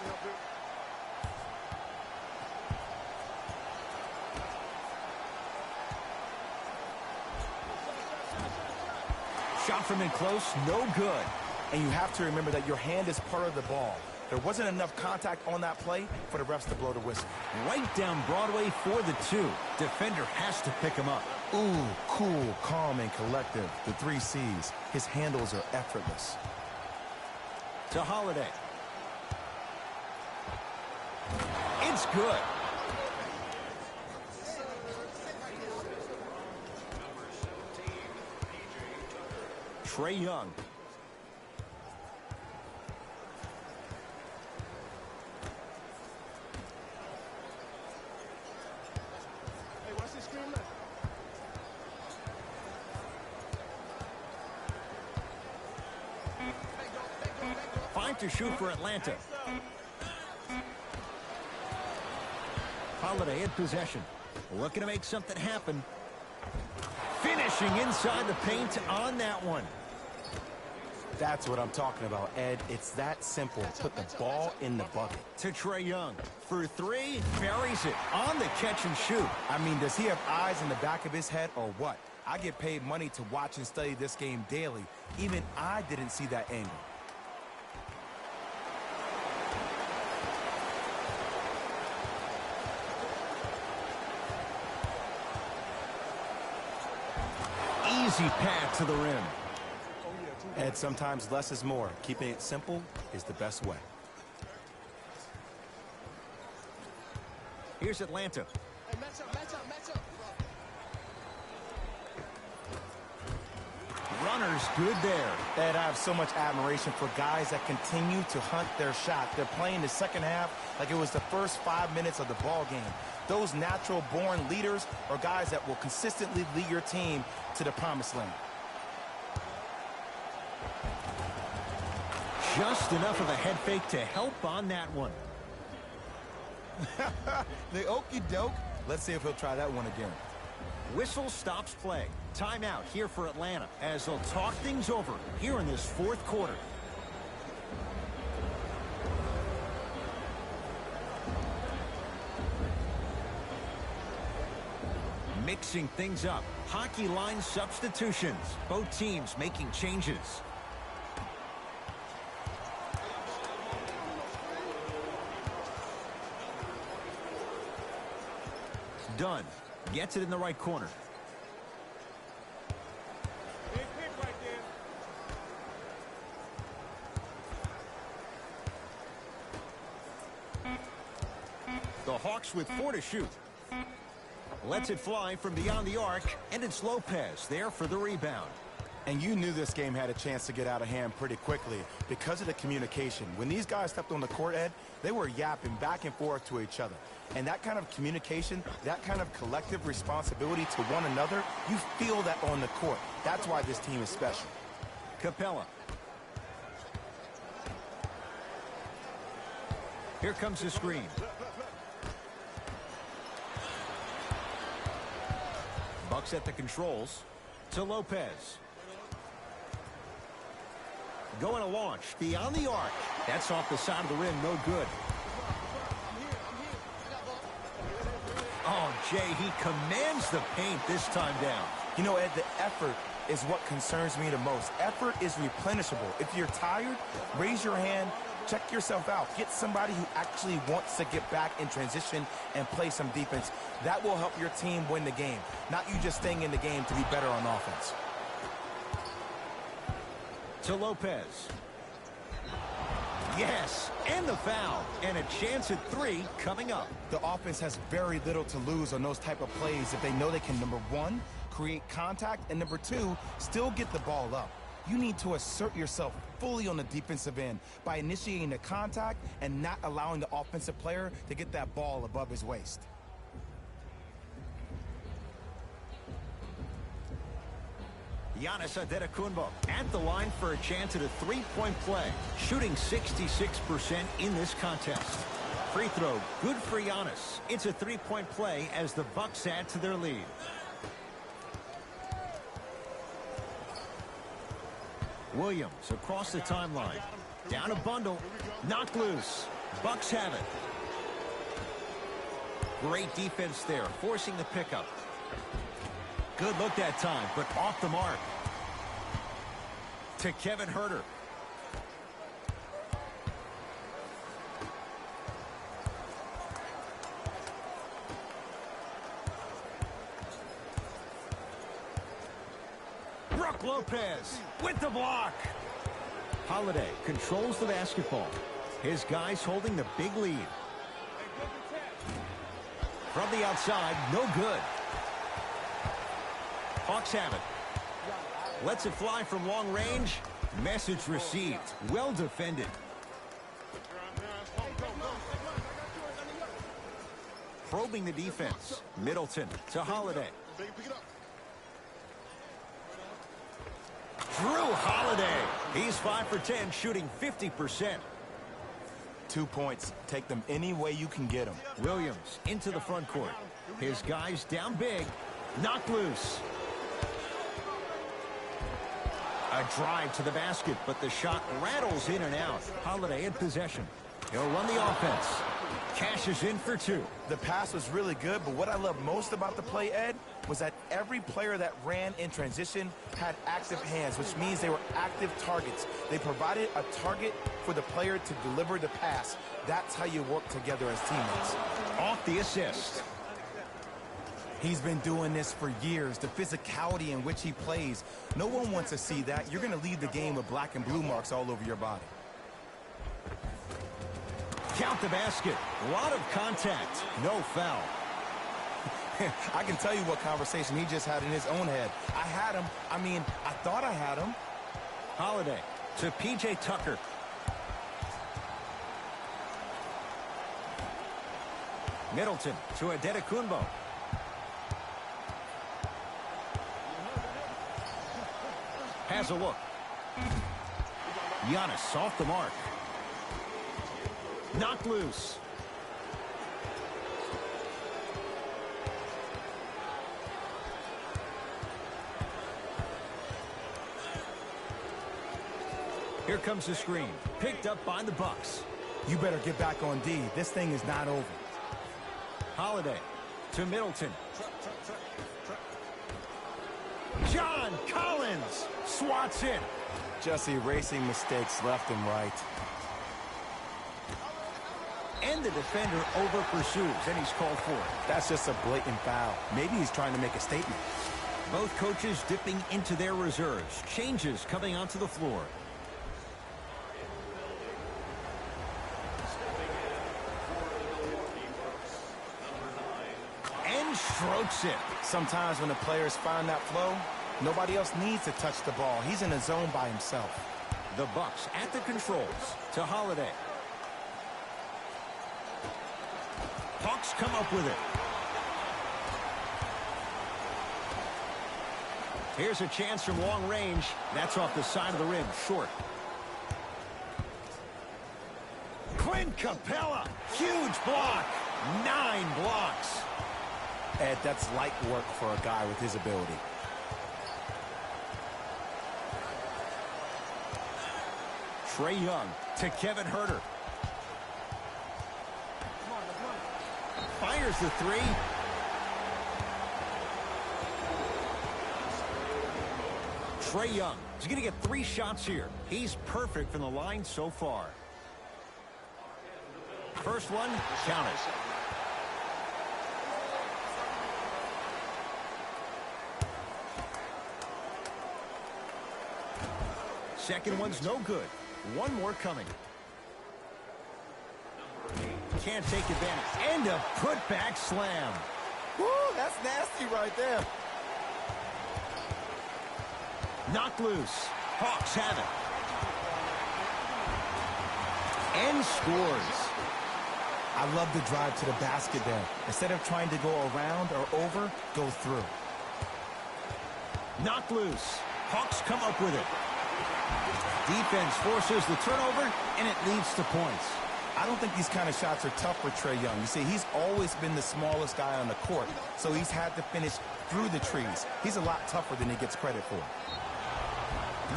Shot from in close, no good. And you have to remember that your hand is part of the ball. There wasn't enough contact on that play for the refs to blow the whistle. Right down Broadway for the 2. Defender has to pick him up. Ooh, cool, calm, and collective. The 3 C's. His handles are effortless. To Holiday. It's good. Trae Young. To shoot for Atlanta. Holiday in possession. Looking to make something happen. Finishing inside the paint on that one. That's what I'm talking about, Ed. It's that simple. Put the ball in the bucket. To Trae Young. For 3, buries it on the catch and shoot. I mean, does he have eyes in the back of his head or what? I get paid money to watch and study this game daily. Even I didn't see that angle. Easy path to the rim. And sometimes less is more. Keeping it simple is the best way. Here's Atlanta. Hey, match up. Runner's good there. Ed, I have so much admiration for guys that continue to hunt their shot. They're playing the second half like it was the first 5 minutes of the ball game. Those natural-born leaders are guys that will consistently lead your team to the promised land. Just enough of a head fake to help on that one. The okey doke. Let's see if he'll try that one again. Whistle stops play. Timeout here for Atlanta as they'll talk things over here in this fourth quarter. Mixing things up. Hockey line substitutions. Both teams making changes. Dunn gets it in the right corner. The Hawks with 4 to shoot. Lets it fly from beyond the arc, and it's Lopez there for the rebound. And you knew this game had a chance to get out of hand pretty quickly because of the communication. When these guys stepped on the court, Ed, they were yapping back and forth to each other. And that kind of communication, that kind of collective responsibility to one another, you feel that on the court. That's why this team is special. Capella. Here comes the screen. Bucks at the controls to Lopez. Going to launch beyond the arc. That's off the side of the rim, no good. Oh, Jay, he commands the paint this time down. You know, Ed, the effort is what concerns me the most. Effort is replenishable. If you're tired, raise your hand, check yourself out. Get somebody who actually wants to get back in transition and play some defense. That will help your team win the game, not you just staying in the game to be better on offense. To Lopez. Yes, and the foul. And a chance at 3 coming up. The offense has very little to lose on those type of plays if they know they can, number 1, create contact, and number 2, still get the ball up. You need to assert yourself fully on the defensive end by initiating the contact and not allowing the offensive player to get that ball above his waist. Giannis Antetokounmpo at the line for a chance at a 3-point play. Shooting 66% in this contest. Free throw, good for Giannis. It's a 3-point play as the Bucks add to their lead. Williams across the timeline. Down a bundle. Knocked loose. Bucks have it. Great defense there, forcing the pickup. Good look that time, but off the mark. To Kevin Huerter. Brook Lopez with the block. Holiday controls the basketball. His guys holding the big lead. From the outside, no good. Hawks have it. Lets it fly from long range. Message received. Well defended. Probing the defense. Middleton to Holiday. Drew Holiday. He's 5 for 10, shooting 50%. 2 points. Take them any way you can get them. Williams into the front court. His guys down big. Knocked loose. A drive to the basket, but the shot rattles in and out. Holiday in possession. He'll run the offense. Cashes in for 2. The pass was really good, but what I love most about the play, Ed, was that every player that ran in transition had active hands, which means they were active targets. They provided a target for the player to deliver the pass. That's how you work together as teammates. Off the assist. He's been doing this for years, the physicality in which he plays. No one wants to see that. You're going to leave the game with black and blue marks all over your body. Count the basket. A lot of contact. No foul. I can tell you what conversation he just had in his own head. I had him. I thought I had him. Holiday to P.J. Tucker. Middleton to Antetokounmpo. Has a look. Giannis off the mark. Knocked loose. Here comes the screen. Picked up by the Bucks. You better get back on D. This thing is not over. Holiday to Middleton. John Collins swats it. Just erasing mistakes left and right. And the defender over pursues, and he's called for it. That's just a blatant foul. Maybe he's trying to make a statement. Both coaches dipping into their reserves. Changes coming onto the floor. And strokes it. Sometimes when the players find that flow, nobody else needs to touch the ball. He's in a zone by himself. The Bucks at the controls to Holiday. Hawks come up with it. Here's a chance from long range. That's off the side of the rim, short. Clint Capella, huge block. 9 blocks. Ed, that's light work for a guy with his ability. Trae Young to Kevin Huerter. Fires the 3. Trae Young is going to get 3 shots here. He's perfect from the line so far. First one, count it. Second one's no good. One more coming. Can't take advantage. And a putback slam. Woo, that's nasty right there. Knocked loose. Hawks have it. And scores. I love the drive to the basket there. Instead of trying to go around or over, go through. Knocked loose. Hawks come up with it. Defense forces the turnover, and it leads to points. I don't think these kind of shots are tough for Trae Young. You see, he's always been the smallest guy on the court, so he's had to finish through the trees. He's a lot tougher than he gets credit for.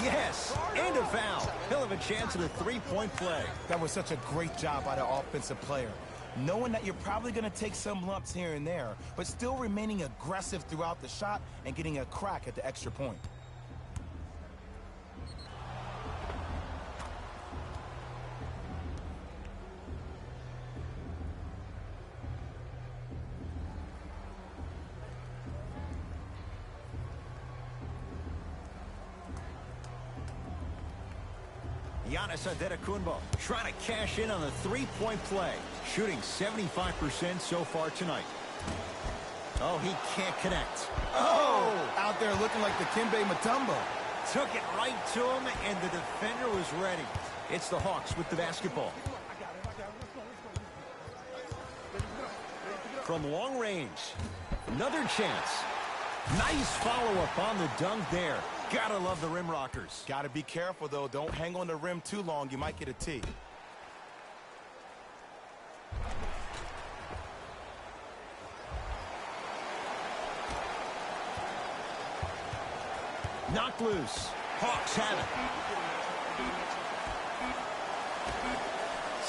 Yes, and a foul. He'll have a chance at a 3-point play. That was such a great job by the offensive player. Knowing that you're probably going to take some lumps here and there, but still remaining aggressive throughout the shot and getting a crack at the extra point. Giannis Antetokounmpo trying to cash in on the 3-point play. Shooting 75% so far tonight. Oh, he can't connect. Oh! Out there looking like the Kimbe Mutombo. Took it right to him, and the defender was ready. It's the Hawks with the basketball. From long range. Another chance. Nice follow-up on the dunk there. Gotta love the rim rockers. Gotta be careful, though. Don't hang on the rim too long. You might get a tee. Knocked loose. Hawks have it.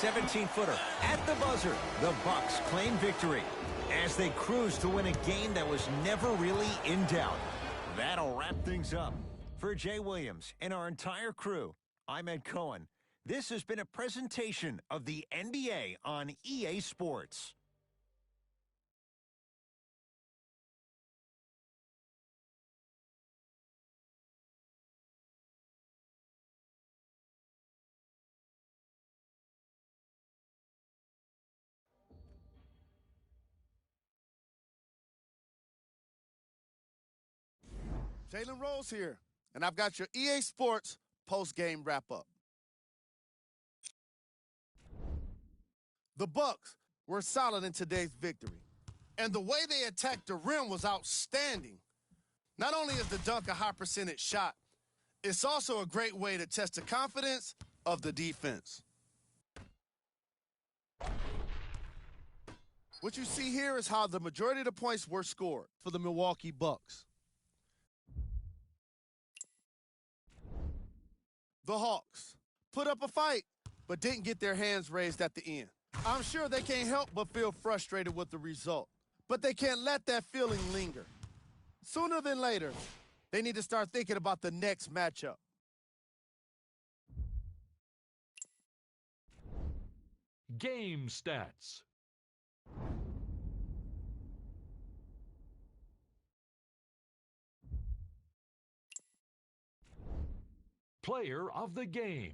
17-footer at the buzzer. The Bucks claim victory as they cruise to win a game that was never really in doubt. That'll wrap things up. For Jay Williams and our entire crew, I'm Ed Cohen. This has been a presentation of the NBA on EA Sports. Jalen Rose here, and I've got your EA Sports post-game wrap-up. The Bucks were solid in today's victory, and the way they attacked the rim was outstanding. Not only is the dunk a high-percentage shot, it's also a great way to test the confidence of the defense. What you see here is how the majority of the points were scored for the Milwaukee Bucks. The Hawks put up a fight, but didn't get their hands raised at the end. I'm sure they can't help but feel frustrated with the result, but they can't let that feeling linger. Sooner than later, they need to start thinking about the next matchup. Game stats. Player of the game.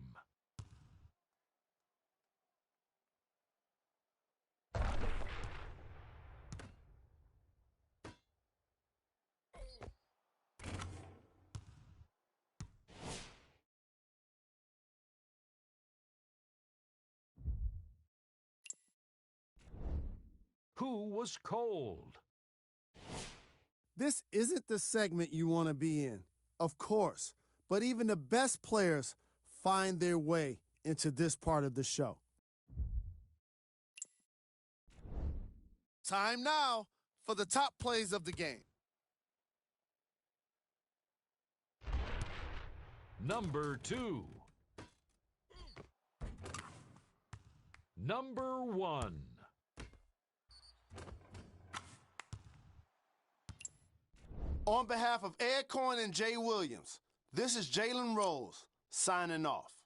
Who was cold? This isn't the segment you want to be in, of course, but even the best players find their way into this part of the show. Time now for the top plays of the game. Number 2. Number 1. On behalf of Ed Cohen and Jay Williams, this is Jalen Rose signing off.